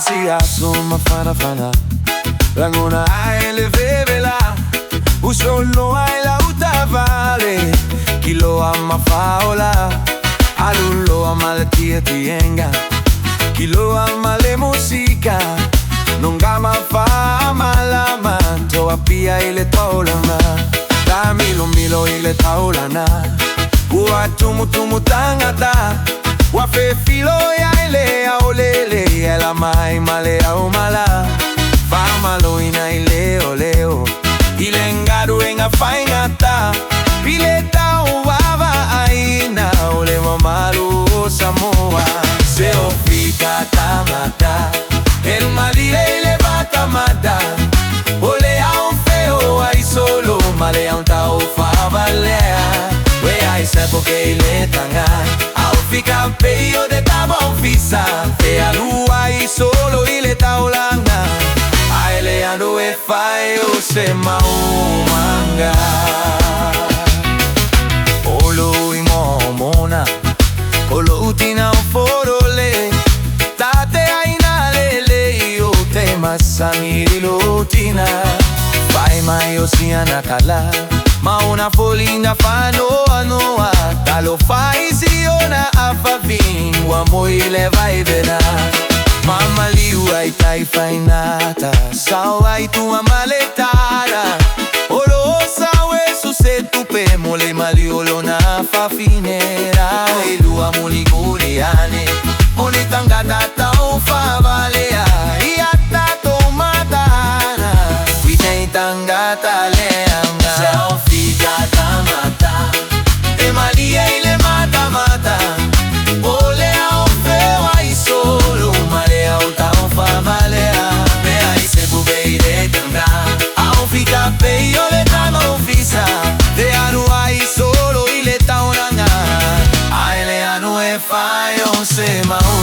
Asiaso mafana-fana Langona aile vevela Usolo aila utavale Kiloa mafaola Aluloa male tienga Kiloa male musika Nongama fa malama Toa pia ile taulana Ta milo ile taulana Ua tumu Tagata Wafe filo ya ile ya olele Ela mai male ya umala Famalo ina ile oleo Ile ngadu enga faingata Ile taufaavalea aina Ole mamalu Samoa Seo fika Tagata El malile ile batamata Ole au feo ai solo Male ya taufaavalea Wea isepo ke ile tanga Au fika peyo de tabofisa Te alua i solo ile taulanga Aile ando e fayo se maumanga Olo ingomona Olo utina uforole Tate aina lele Yo te masamiri lutina Pai mayo siana kala Mauna folinga fanoa noa Talo faisiona afavin Wamo ile vaivena Mama liu ai taifainata Sawa itu amaletara Olo sawe susetupe Mole maliolo na fafinera Ilua muliguriane Oni Tagata taufaavalea Iata tomatana Witei Tagata leanga Selfika Tagata Emalia ile mata Ole au feo ai solo Male au taufaavalea Mea isebu beide tanga Au fika peyo le tabofisa Te anu ai solo ile taunanga Aile anu e fayo se mau